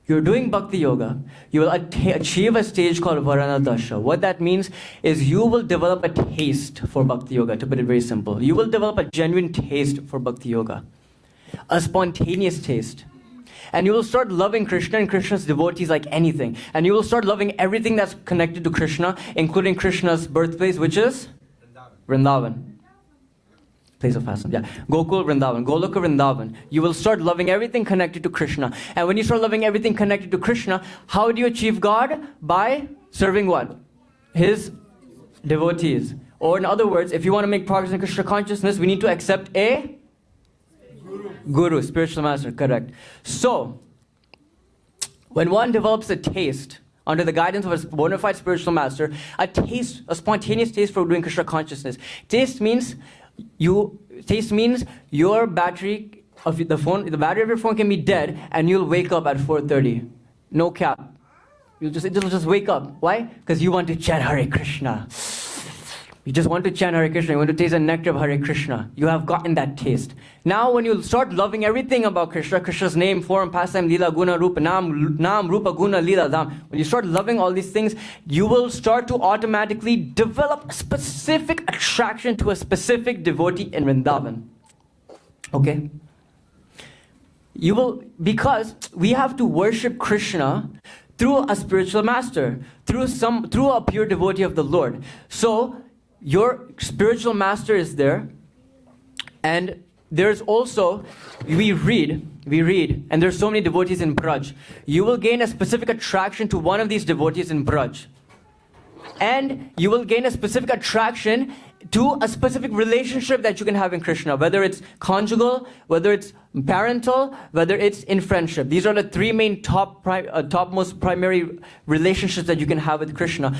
You're doing Bhakti Yoga, you will achieve a stage called Varana Dasha. What that means is you will develop a taste for Bhakti Yoga, to put it very simple. You will develop a genuine taste for Bhakti Yoga. A spontaneous taste. And you will start loving Krishna and Krishna's devotees like anything. And you will start loving everything that's connected to Krishna, including Krishna's birthplace, which is? Vrindavan. Place of fast. Yeah. Gokul Vrindavan. Goloka Vrindavan. You will start loving everything connected to Krishna. And when you start loving everything connected to Krishna, how do you achieve God? By serving what? His devotees. Or in other words, if you want to make progress in Krishna consciousness, we need to accept a Guru, spiritual master, correct. So, when one develops a taste under the guidance of a bona fide spiritual master, a spontaneous taste for doing Krishna consciousness. Taste means your battery of the phone, the battery of your phone can be dead and you'll wake up at 4:30. No cap. It'll just wake up. Why? Because you want to chant Hare Krishna. You just want to chant Hare Krishna. You want to taste the nectar of Hare Krishna. You have gotten that taste. Now when you start loving everything about Krishna, Krishna's name, form, pastime, lila, guna, rupa, nam, rupa, guna, lila, dham. When you start loving all these things, you will start to automatically develop a specific attraction to a specific devotee in Vrindavan. Okay? You will, because we have to worship Krishna through a spiritual master, through a pure devotee of the Lord. So, your spiritual master is there, and there's also, we read, and there's so many devotees in Braj. You will gain a specific attraction to one of these devotees in Braj. And you will gain a specific attraction to a specific relationship that you can have in Krishna, whether it's conjugal, whether it's parental, whether it's in friendship. These are the three main topmost primary relationships that you can have with Krishna.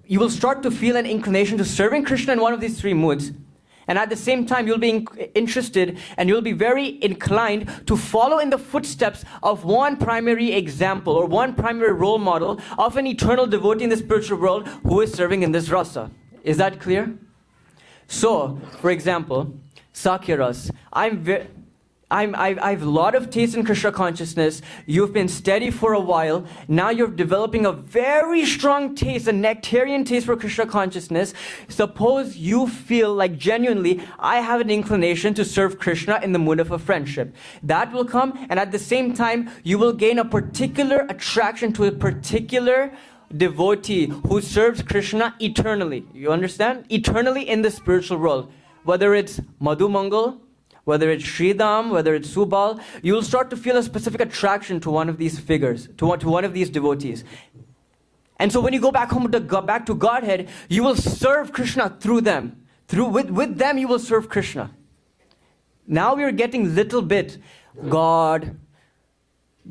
You will start to feel an inclination to serving Krishna in one of these three moods. And at the same time, you'll be interested and you'll be very inclined to follow in the footsteps of one primary example or one primary role model of an eternal devotee in the spiritual world who is serving in this rasa. Is that clear? So, for example, Sakya Ras. I've a lot of taste in Krishna consciousness. You've been steady for a while. Now you're developing a very strong taste, a nectarian taste for Krishna consciousness. Suppose you feel like genuinely, I have an inclination to serve Krishna in the mood of a friendship. That will come, and at the same time, you will gain a particular attraction to a particular devotee who serves Krishna eternally. You understand? Eternally in the spiritual world. Whether it's Madhu Mangal, whether it's Sridham, whether it's Subal, you'll start to feel a specific attraction to one of these figures, to one of these devotees. And so when you go back home back to Godhead, you will serve Krishna through them. With them you will serve Krishna. Now we are getting little bit God,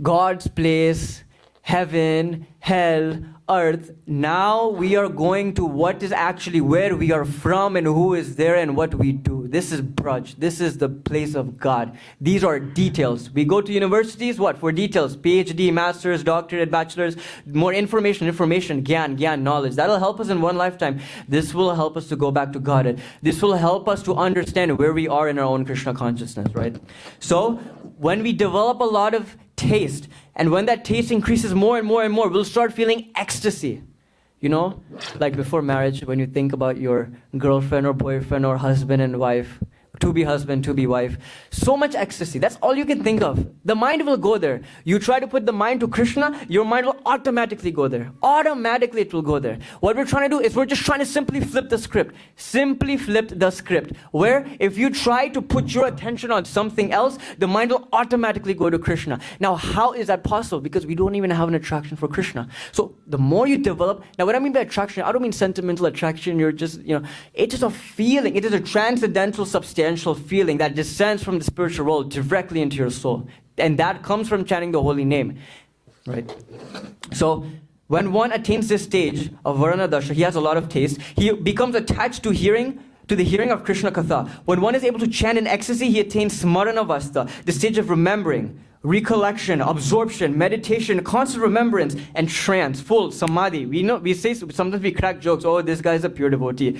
God's place, heaven, hell, earth. Now we are going to what is actually where we are from and who is there and what we do. This is Braj. This is the place of God. These are details. We go to universities, what? For details. PhD, master's, doctorate, bachelor's, more information, gyan, knowledge. That'll help us in one lifetime. This will help us to go back to God. This will help us to understand where we are in our own Krishna consciousness, right? So, when we develop a lot of taste, and when that taste increases more and more and more, we'll start feeling ecstasy. You know, like before marriage, when you think about your girlfriend or boyfriend or husband and wife, to be husband, to be wife, so much ecstasy. That's all you can think of. The mind will go there. You try to put the mind to Krishna, your mind will automatically go there. Automatically it will go there. What we're trying to do is we're just trying to simply flip the script. Simply flip the script. Where if you try to put your attention on something else, the mind will automatically go to Krishna. Now, how is that possible? Because we don't even have an attraction for Krishna. So the more you develop, now what I mean by attraction, I don't mean sentimental attraction. You're just, it's just a feeling. It is a transcendental, substantial feeling that descends from the spiritual world directly into your soul. And that comes from chanting the holy name. Right? So, when one attains this stage of Varana Dasha, he has a lot of taste. He becomes attached to the hearing of Krishna Katha. When one is able to chant in ecstasy, he attains Smaranavastha, the stage of remembering. recollection, absorption, meditation, constant remembrance, and trance, full samadhi. We say sometimes we crack jokes. Oh, this guy's a pure devotee.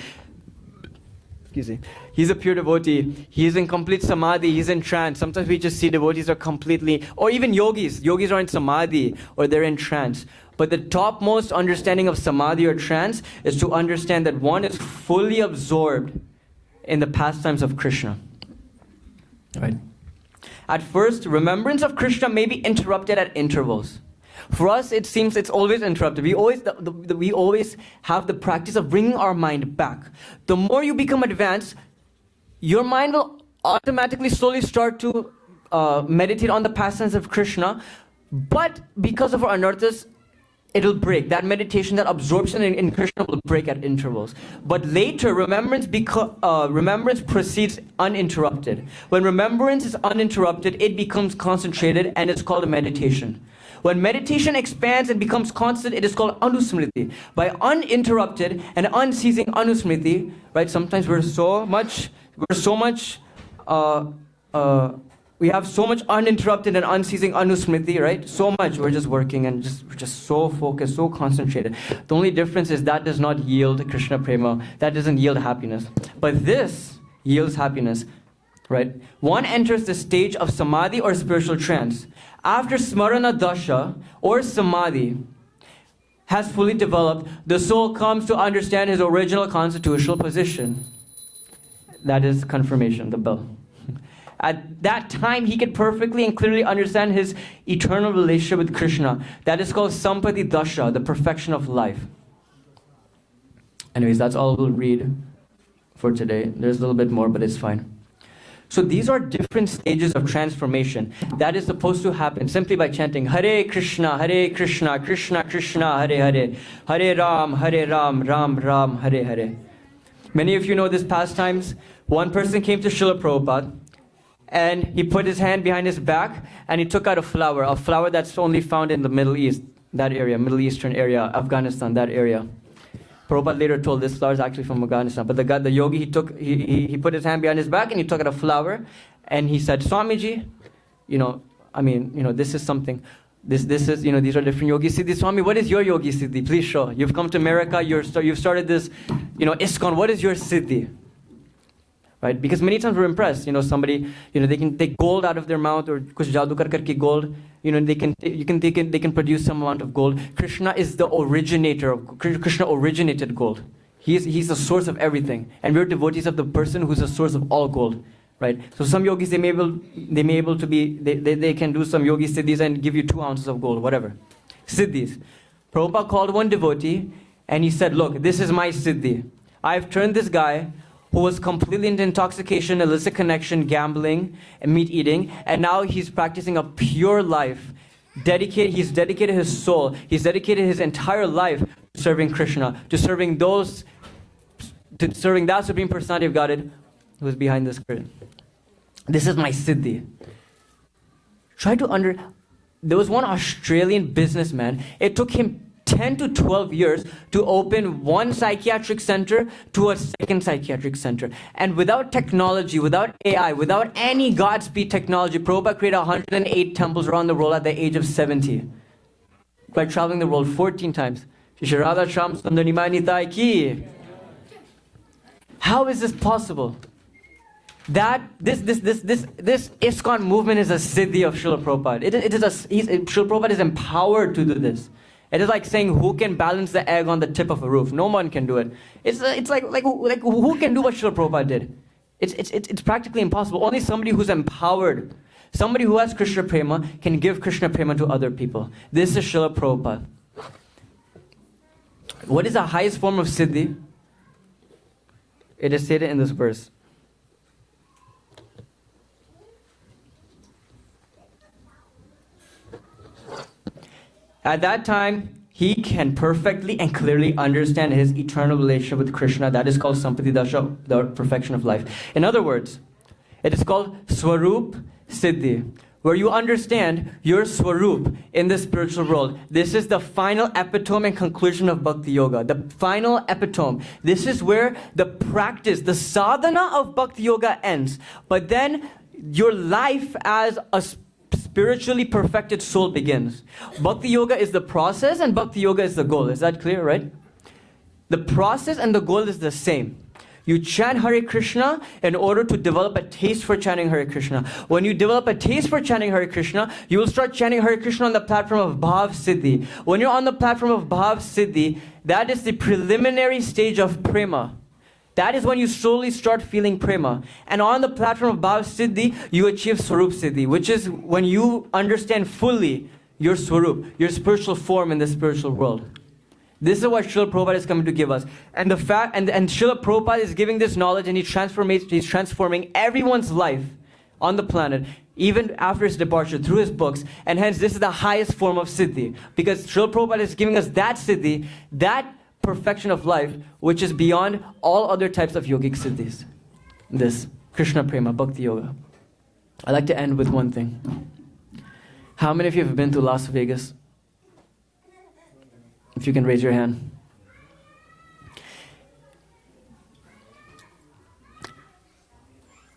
Excuse me. He's a pure devotee. He's in complete samadhi. He's in trance. Sometimes we just see devotees are completely, or even yogis. Yogis are in samadhi or they're in trance. But the topmost understanding of samadhi or trance is to understand that one is fully absorbed in the pastimes of Krishna. Right? At first, remembrance of Krishna may be interrupted at intervals. For us, it seems it's always interrupted. We always have the practice of bringing our mind back. The more you become advanced, your mind will automatically slowly start to meditate on the pastimes of Krishna. But because of our anarthas, it'll break. That meditation, that absorption in Krishna will break at intervals. But later, remembrance proceeds uninterrupted. When remembrance is uninterrupted, it becomes concentrated and it's called a meditation. When meditation expands and becomes constant, it is called anusmriti. By uninterrupted and unceasing anusmriti, right? Sometimes we have so much uninterrupted and unceasing anusmriti, right? So much, we're just working and we're just so focused, so concentrated. The only difference is that does not yield Krishna prema. That doesn't yield happiness. But this yields happiness, right? One enters the stage of samadhi or spiritual trance. After smarana dasha or samadhi has fully developed, the soul comes to understand his original constitutional position. That is confirmation, the bell. At that time, he can perfectly and clearly understand his eternal relationship with Krishna. That is called sampati dasha, the perfection of life. Anyways, that's all we'll read for today. There's a little bit more, but it's fine. So these are different stages of transformation that is supposed to happen simply by chanting Hare Krishna, Krishna Krishna, Hare Hare, Hare Ram, Ram Ram, Hare Hare. Many of you know this pastimes. One person came to Srila Prabhupada and he put his hand behind his back and he took out a flower that's only found in the Middle East, that area, Middle Eastern area, Afghanistan, that area. Prabhupada later told this flower is actually from Afghanistan. But the yogi, he put his hand behind his back and he took out a flower and he said, Swamiji, this is something. This is, these are different yogi siddhis. Swami, what is your yogi siddhi? Please show. You've come to America, you've started this, ISKCON. What is your siddhi? Right? Because many times we're impressed. Somebody, they can take gold out of their mouth or kuch jadoo kar karke gold. They can produce some amount of gold. Krishna is the originator of Krishna originated gold. He's the source of everything, and we're devotees of the person who's the source of all gold, right? So some yogis they can do some yogi siddhis and give you 2 ounces of gold, whatever, siddhis. Prabhupada called one devotee and he said, "Look, this is my siddhi. I've turned this guy who was completely into intoxication, illicit connection, gambling, and meat eating, and now he's practicing a pure life. He's dedicated his soul, he's dedicated his entire life to serving Krishna, to serving that Supreme Personality of Godhead who is behind this curtain. This is my siddhi." There was one Australian businessman, it took him 10 to 12 years to open one psychiatric center to a second psychiatric center. And without technology, without AI, without any Godspeed technology, Prabhupada created 108 temples around the world at the age of 70. By traveling the world 14 times. How is this possible? This ISKCON movement is a siddhi of Srila Prabhupada. Srila Prabhupada is empowered to do this. It is like saying who can balance the egg on the tip of a roof. No one can do it. It's like who can do what Srila Prabhupada did? It's practically impossible. Only somebody who's empowered, somebody who has Krishna prema can give Krishna prema to other people. This is Srila Prabhupada. What is the highest form of siddhi? It is stated in this verse. At that time, he can perfectly and clearly understand his eternal relationship with Krishna. That is called Sampati Dasha, the perfection of life. In other words, it is called Swarup Siddhi, where you understand your Swarup in the spiritual world. This is the final epitome and conclusion of Bhakti Yoga. The final epitome. This is where the practice, the sadhana of Bhakti Yoga ends. But then your life as a spiritually perfected soul begins. Bhakti yoga is the process and bhakti yoga is the goal. Is that clear, right? The process and the goal is the same. You chant Hare Krishna in order to develop a taste for chanting Hare Krishna. When you develop a taste for chanting Hare Krishna, you will start chanting Hare Krishna on the platform of Bhav Siddhi. When you're on the platform of Bhav Siddhi, that is the preliminary stage of prema. That is when you slowly start feeling prema. And on the platform of Bhav Siddhi, you achieve Swarup Siddhi, which is when you understand fully your Swarup, your spiritual form in the spiritual world. This is what Srila Prabhupada is coming to give us. And the fact, and Srila Prabhupada is giving this knowledge, and he's transforming everyone's life on the planet, even after his departure, through his books. And hence, this is the highest form of Siddhi. Because Srila Prabhupada is giving us that Siddhi, that perfection of life, which is beyond all other types of yogic Siddhis. This Krishna Prema, Bhakti Yoga. I'd like to end with one thing. How many of you have been to Las Vegas? If you can raise your hand.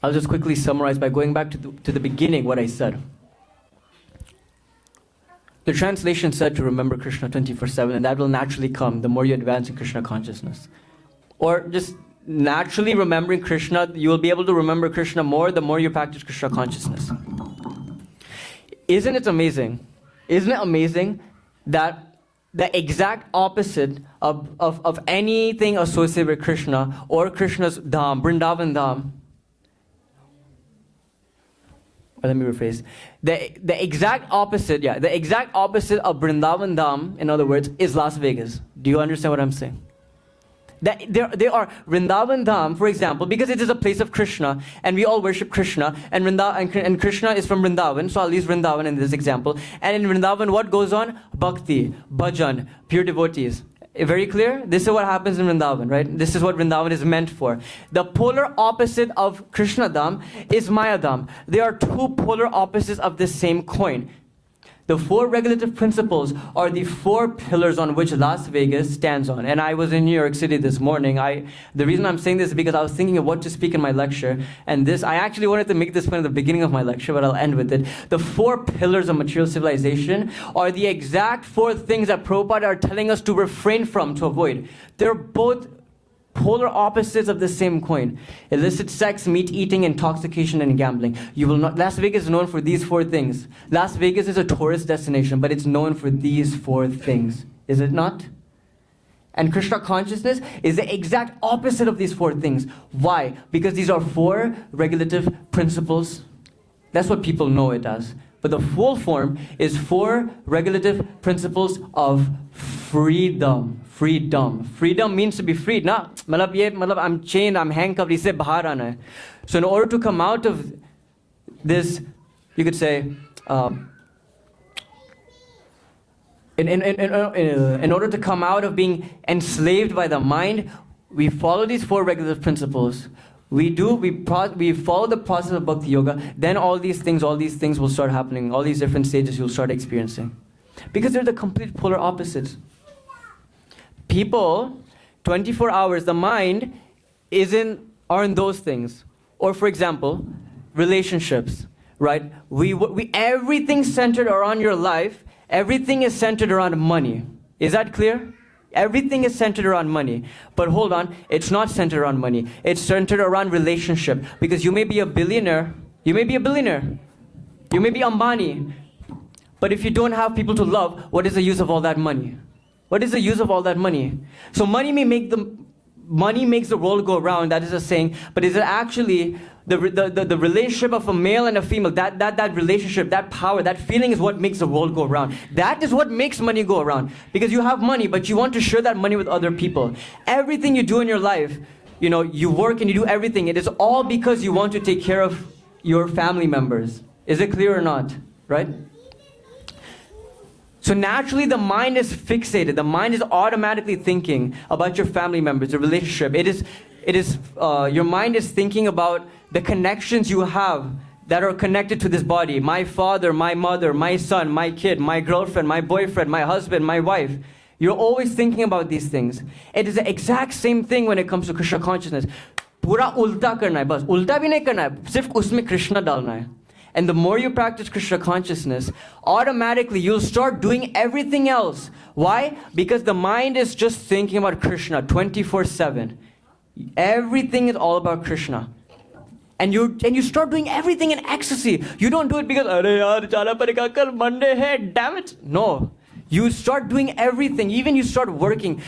I'll just quickly summarize by going back to the beginning what I said. The translation said to remember Krishna 24/7, and that will naturally come the more you advance in Krishna consciousness. Or just naturally remembering Krishna, you will be able to remember Krishna more the more you practice Krishna consciousness. Isn't it amazing? Isn't it amazing that the exact opposite of anything associated with Krishna or Krishna's Dham, Vrindavan Dham. Let me rephrase. The exact opposite of Vrindavan Dham, in other words, is Las Vegas. Do you understand what I'm saying? That there are Vrindavan Dham, for example, because it is a place of Krishna, and we all worship Krishna, and Krishna is from Vrindavan, so I'll use Vrindavan in this example. And in Vrindavan, what goes on? Bhakti, bhajan, pure devotees. Very clear? This is what happens in Vrindavan, right? This is what Vrindavan is meant for. The polar opposite of Krishna Dham is Maya Dham. They are two polar opposites of the same coin. The four regulative principles are the four pillars on which Las Vegas stands on. And I was in New York City this morning. The reason I'm saying this is because I was thinking of what to speak in my lecture. And I actually wanted to make this point at the beginning of my lecture, but I'll end with it. The four pillars of material civilization are the exact four things that Prabhupada are telling us to refrain from, to avoid. They're both polar opposites of the same coin. Illicit sex, meat eating, intoxication, and gambling. You will not. Las Vegas is known for these four things. Las Vegas is a tourist destination, but it's known for these four things. Is it not? And Krishna consciousness is the exact opposite of these four things. Why? Because these are four regulative principles. That's what people know it as. But the full form is four regulative principles of freedom. Freedom. Freedom means to be freed. Na, I'm chained, I'm handcuffed, isse bahar aana hai. So in order to come out of this, you could say, in order to come out of being enslaved by the mind, we follow these four regulative principles. We follow the process of Bhakti Yoga, then all these things will start happening, all these different stages you'll start experiencing. Because they're the complete polar opposites. People, 24 hours, the mind aren't those things. Or for example, relationships, right? Everything's centered around your life, everything is centered around money. Is that clear? Everything is centered around money. But hold on, it's not centered around money. It's centered around relationship. Because you may be a billionaire, you may be Ambani, but if you don't have people to love, what is the use of all that money? What is the use of all that money? So money makes the world go around, that is a saying, but is it actually the relationship of a male and a female, that relationship, that power, that feeling is what makes the world go around. That is what makes money go around. Because you have money, but you want to share that money with other people. Everything you do in your life, you work and you do everything, it is all because you want to take care of your family members. Is it clear or not? Right? So naturally the mind is fixated. The mind is automatically thinking about your family members, the relationship. Your mind is thinking about the connections you have that are connected to this body. My father, my mother, my son, my kid, my girlfriend, my boyfriend, my husband, my wife. You're always thinking about these things. It is the exact same thing when it comes to Krishna consciousness. Pura ulta karna hai, bas. Ulta bhi nahi karna hai. Sirf usme Krishna dalna hai. And the more you practice Krishna consciousness, automatically you'll start doing everything else. Why? Because the mind is just thinking about Krishna 24/7. Everything is all about Krishna. And you start doing everything in ecstasy. You don't do it because, "Arey yaar, chala parega kal Monday hai, damn it." No. You start doing everything. Even you start working.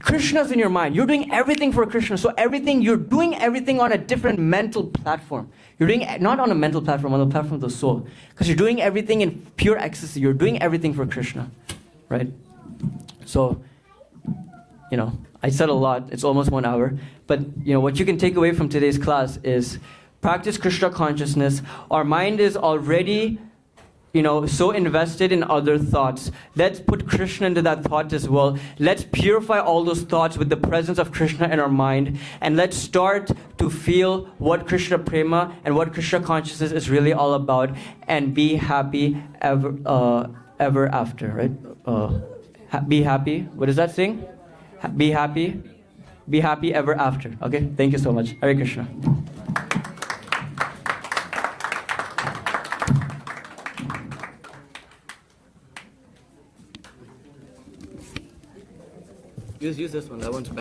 Krishna's in your mind. You're doing everything for Krishna. So you're doing everything on a different mental platform. You're doing not on a mental platform, on the platform of the soul. Because you're doing everything in pure ecstasy. You're doing everything for Krishna. Right? So, I said a lot. It's almost 1 hour. But, what you can take away from today's class is practice Krishna consciousness. Our mind is already so invested in other thoughts. Let's put Krishna into that thought as well. Let's purify all those thoughts with the presence of Krishna in our mind. And let's start to feel what Krishna Prema and what Krishna consciousness is really all about. And be happy ever after, right? Be happy. What does that sing? Be happy. Be happy ever after. Okay? Thank you so much. Hare Krishna. Use this one. That one's better.